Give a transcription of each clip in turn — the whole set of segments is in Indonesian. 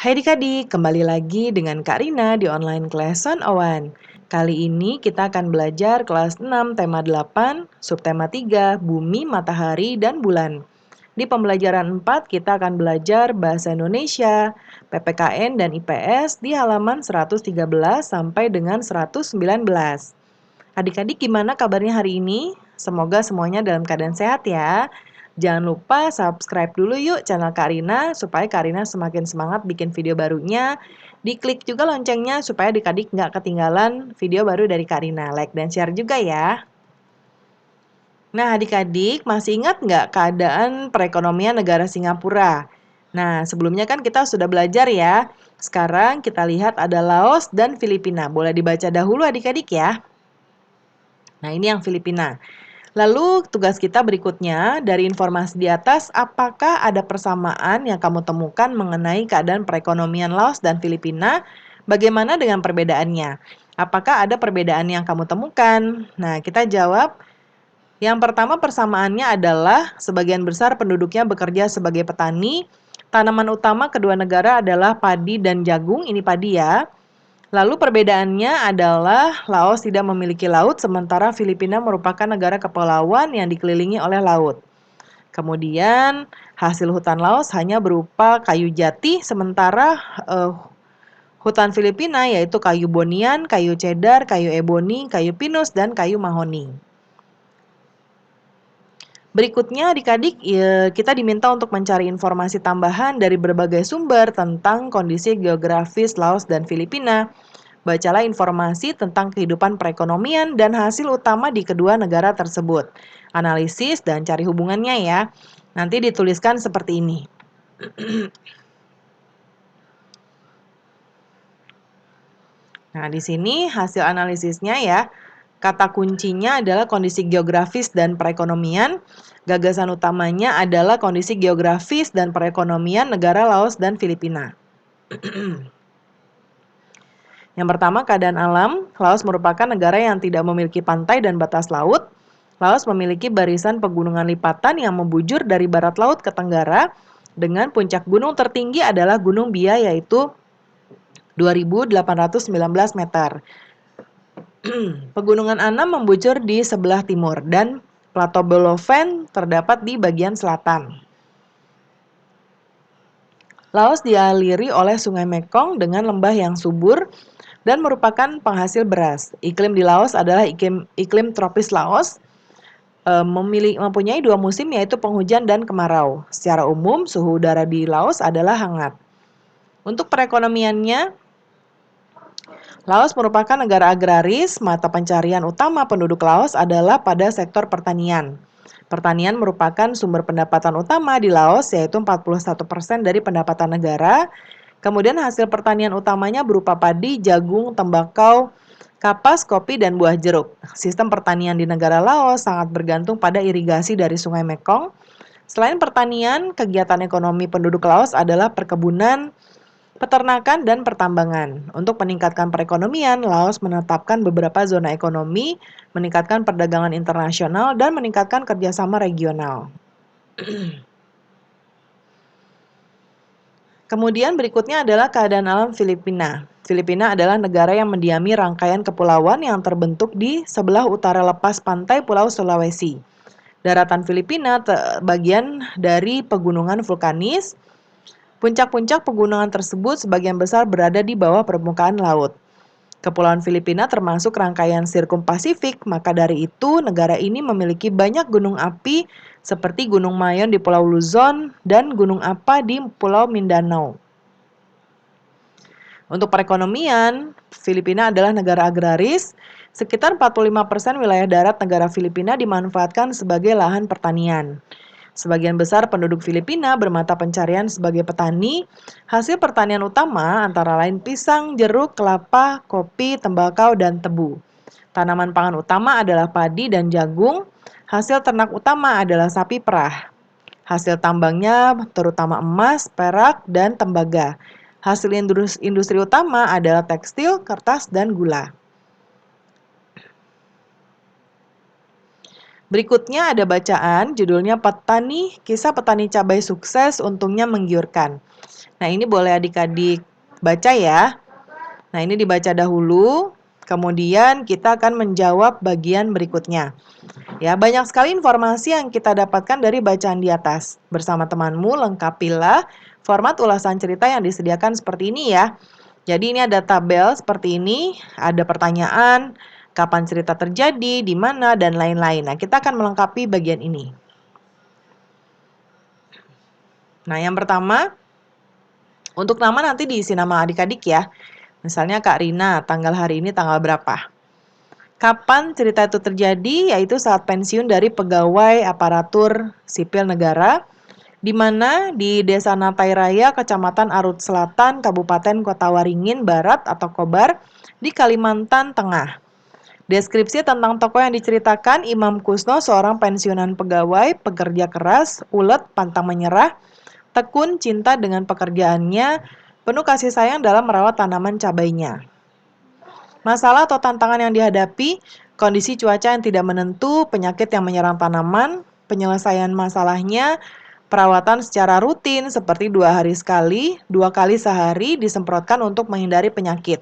Hai adik-adik, kembali lagi dengan Kak Rina di online class 101. Kali ini kita akan belajar kelas 6 tema 8, subtema 3, bumi, matahari, dan bulan. Di pembelajaran 4 kita akan belajar bahasa Indonesia, PPKN dan IPS di halaman 113 sampai dengan 119. Adik-adik gimana kabarnya hari ini? Semoga semuanya dalam keadaan sehat ya. Jangan lupa subscribe dulu yuk channel Karina supaya Karina semakin semangat bikin video barunya. Diklik juga loncengnya supaya adik-adik nggak ketinggalan video baru dari Karina. Like dan share juga ya. Nah adik-adik masih ingat nggak keadaan perekonomian negara Singapura? Nah sebelumnya kan kita sudah belajar ya. Sekarang kita lihat ada Laos dan Filipina. Boleh dibaca dahulu adik-adik ya. Nah, ini yang Filipina. Lalu tugas kita berikutnya, dari informasi di atas, apakah ada persamaan yang kamu temukan mengenai keadaan perekonomian Laos dan Filipina? Bagaimana dengan perbedaannya? Apakah ada perbedaan yang kamu temukan? Nah, kita jawab. Yang pertama persamaannya adalah sebagian besar penduduknya bekerja sebagai petani. Tanaman utama kedua negara adalah padi dan jagung, ini padi ya. Lalu perbedaannya adalah Laos tidak memiliki laut, sementara Filipina merupakan negara kepulauan yang dikelilingi oleh laut. Kemudian hasil hutan Laos hanya berupa kayu jati, sementara hutan Filipina yaitu kayu bonian, kayu cedar, kayu eboni, kayu pinus, dan kayu mahoni. Berikutnya adik-adik kita diminta untuk mencari informasi tambahan dari berbagai sumber tentang kondisi geografis Laos dan Filipina. Bacalah informasi tentang kehidupan perekonomian dan hasil utama di kedua negara tersebut. Analisis dan cari hubungannya ya. Nanti dituliskan seperti ini. Nah, di sini hasil analisisnya ya. Kata kuncinya adalah kondisi geografis dan perekonomian. Gagasan utamanya adalah kondisi geografis dan perekonomian negara Laos dan Filipina. Yang pertama, keadaan alam. Laos merupakan negara yang tidak memiliki pantai dan batas laut. Laos memiliki barisan pegunungan lipatan yang membujur dari barat laut ke tenggara, dengan puncak gunung tertinggi adalah Gunung Bia yaitu 2.819 meter. Pegunungan Annam membujur di sebelah timur dan Plato Boloven terdapat di bagian selatan. Laos dialiri oleh Sungai Mekong dengan lembah yang subur dan merupakan penghasil beras. Iklim di Laos adalah iklim tropis Laos, mempunyai dua musim yaitu penghujan dan kemarau. Secara umum, suhu udara di Laos adalah hangat. Untuk perekonomiannya, Laos merupakan negara agraris, mata pencarian utama penduduk Laos adalah pada sektor pertanian. Pertanian merupakan sumber pendapatan utama di Laos, yaitu 41% dari pendapatan negara. Kemudian hasil pertanian utamanya berupa padi, jagung, tembakau, kapas, kopi, dan buah jeruk. Sistem pertanian di negara Laos sangat bergantung pada irigasi dari Sungai Mekong. Selain pertanian, kegiatan ekonomi penduduk Laos adalah perkebunan, peternakan, dan pertambangan. Untuk meningkatkan perekonomian, Laos menetapkan beberapa zona ekonomi, meningkatkan perdagangan internasional, dan meningkatkan kerjasama regional. Kemudian berikutnya adalah keadaan alam Filipina. Filipina adalah negara yang mendiami rangkaian kepulauan yang terbentuk di sebelah utara lepas pantai Pulau Sulawesi. Daratan Filipina bagian dari pegunungan vulkanis. Puncak-puncak pegunungan tersebut sebagian besar berada di bawah permukaan laut. Kepulauan Filipina termasuk rangkaian sirkum Pasifik, maka dari itu negara ini memiliki banyak gunung api seperti Gunung Mayon di Pulau Luzon dan Gunung Apa di Pulau Mindanao. Untuk perekonomian, Filipina adalah negara agraris. Sekitar 45% wilayah darat negara Filipina dimanfaatkan sebagai lahan pertanian. Sebagian besar penduduk Filipina bermata pencarian sebagai petani. Hasil pertanian utama antara lain pisang, jeruk, kelapa, kopi, tembakau, dan tebu. Tanaman pangan utama adalah padi dan jagung. Hasil ternak utama adalah sapi perah. Hasil tambangnya terutama emas, perak, dan tembaga. Hasil industri utama adalah tekstil, kertas, dan gula. Berikutnya ada bacaan, judulnya Kisah Petani Cabai Sukses Untungnya Menggiurkan. Nah, ini boleh adik-adik baca ya. Nah, ini dibaca dahulu, kemudian kita akan menjawab bagian berikutnya. Ya, banyak sekali informasi yang kita dapatkan dari bacaan di atas. Bersama temanmu, lengkapilah format ulasan cerita yang disediakan seperti ini ya. Jadi ini ada tabel seperti ini, ada pertanyaan, kapan cerita terjadi, di mana, dan lain-lain. Nah, kita akan melengkapi bagian ini. Nah, yang pertama, untuk nama nanti diisi nama adik-adik ya. Misalnya Kak Rina, tanggal hari ini tanggal berapa. Kapan cerita itu terjadi? Yaitu saat pensiun dari pegawai aparatur sipil negara, di mana di Desa Natai Raya, Kecamatan Arut Selatan, Kabupaten Kota Waringin Barat atau Kobar, di Kalimantan Tengah. Deskripsi tentang tokoh yang diceritakan, Imam Kusno, seorang pensiunan pegawai, pekerja keras, ulet, pantang menyerah, tekun, cinta dengan pekerjaannya, penuh kasih sayang dalam merawat tanaman cabainya. Masalah atau tantangan yang dihadapi, kondisi cuaca yang tidak menentu, penyakit yang menyerang tanaman, penyelesaian masalahnya, perawatan secara rutin seperti 2 hari sekali, 2 kali sehari disemprotkan untuk menghindari penyakit.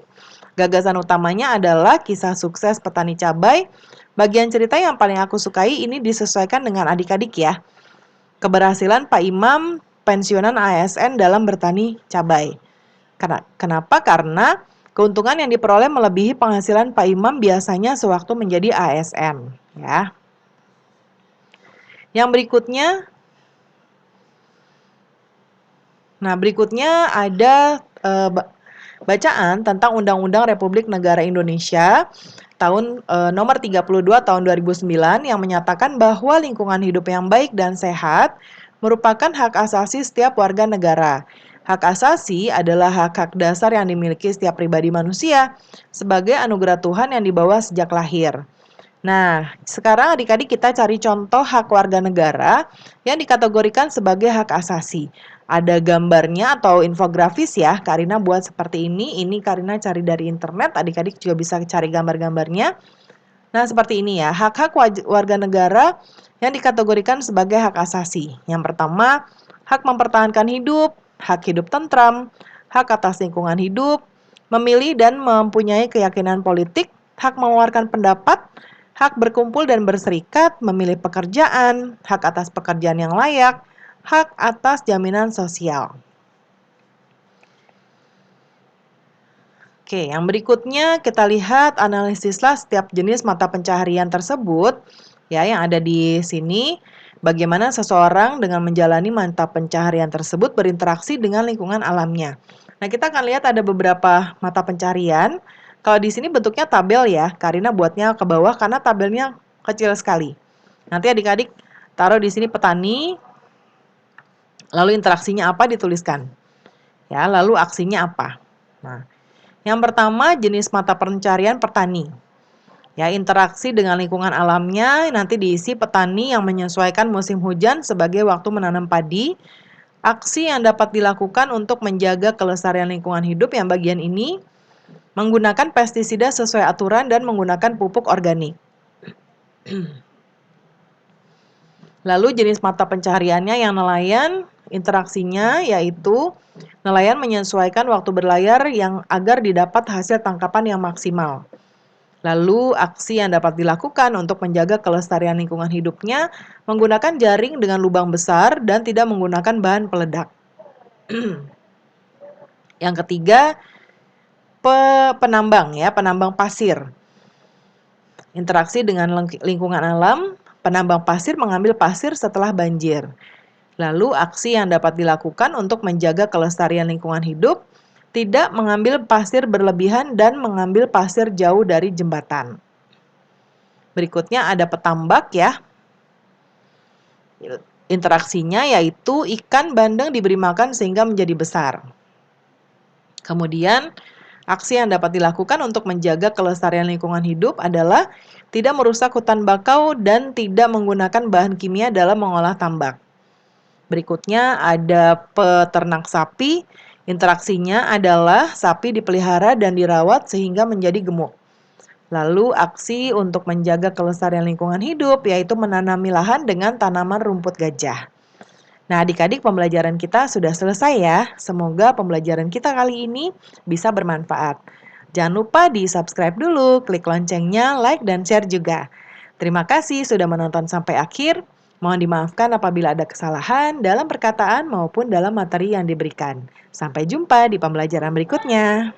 Gagasan utamanya adalah kisah sukses petani cabai. Bagian cerita yang paling aku sukai ini disesuaikan dengan adik-adik ya. Keberhasilan Pak Imam pensiunan ASN dalam bertani cabai. Kenapa? Karena keuntungan yang diperoleh melebihi penghasilan Pak Imam biasanya sewaktu menjadi ASN. Ya. Yang berikutnya, ada bacaan tentang Undang-Undang Republik Negara Indonesia tahun nomor 32 tahun 2009 yang menyatakan bahwa lingkungan hidup yang baik dan sehat merupakan hak asasi setiap warga negara. Hak asasi adalah hak-hak dasar yang dimiliki setiap pribadi manusia sebagai anugerah Tuhan yang dibawa sejak lahir. Nah, sekarang adik-adik kita cari contoh hak warga negara yang dikategorikan sebagai hak asasi. Ada gambarnya atau infografis ya, Karina buat seperti ini. Ini Karina cari dari internet, adik-adik juga bisa cari gambar-gambarnya. Nah, seperti ini ya, hak-hak warga negara yang dikategorikan sebagai hak asasi. Yang pertama, hak mempertahankan hidup, hak hidup tentram, hak atas lingkungan hidup, memilih dan mempunyai keyakinan politik, hak mengeluarkan pendapat, hak berkumpul dan berserikat, memilih pekerjaan, hak atas pekerjaan yang layak, hak atas jaminan sosial. Oke, yang berikutnya kita lihat analisislah setiap jenis mata pencaharian tersebut ya yang ada di sini. Bagaimana seseorang dengan menjalani mata pencaharian tersebut berinteraksi dengan lingkungan alamnya. Nah, kita akan lihat ada beberapa mata pencaharian. Kalau di sini bentuknya tabel ya, Karina buatnya ke bawah karena tabelnya kecil sekali. Nanti adik-adik taruh di sini petani, lalu interaksinya apa dituliskan. Ya, lalu aksinya apa. Nah, yang pertama jenis mata pencaharian petani. Ya, interaksi dengan lingkungan alamnya nanti diisi petani yang menyesuaikan musim hujan sebagai waktu menanam padi. Aksi yang dapat dilakukan untuk menjaga kelestarian lingkungan hidup yang bagian ini menggunakan pestisida sesuai aturan dan menggunakan pupuk organik. Lalu jenis mata pencahariannya yang nelayan, interaksinya yaitu nelayan menyesuaikan waktu berlayar yang agar didapat hasil tangkapan yang maksimal. Lalu aksi yang dapat dilakukan untuk menjaga kelestarian lingkungan hidupnya menggunakan jaring dengan lubang besar dan tidak menggunakan bahan peledak. Yang ketiga, penambang ya, penambang pasir. Interaksi dengan lingkungan alam, penambang pasir mengambil pasir setelah banjir. Lalu aksi yang dapat dilakukan untuk menjaga kelestarian lingkungan hidup, tidak mengambil pasir berlebihan dan mengambil pasir jauh dari jembatan. Berikutnya ada petambak ya. Interaksinya yaitu ikan bandeng diberi makan sehingga menjadi besar. Kemudian aksi yang dapat dilakukan untuk menjaga kelestarian lingkungan hidup adalah tidak merusak hutan bakau dan tidak menggunakan bahan kimia dalam mengolah tambak. Berikutnya ada peternak sapi. Interaksinya adalah sapi dipelihara dan dirawat sehingga menjadi gemuk. Lalu aksi untuk menjaga kelestarian lingkungan hidup, yaitu menanami lahan dengan tanaman rumput gajah. Nah, adik-adik, pembelajaran kita sudah selesai ya. Semoga pembelajaran kita kali ini bisa bermanfaat. Jangan lupa di-subscribe dulu, klik loncengnya, like, dan share juga. Terima kasih sudah menonton sampai akhir. Mohon dimaafkan apabila ada kesalahan dalam perkataan maupun dalam materi yang diberikan. Sampai jumpa di pembelajaran berikutnya.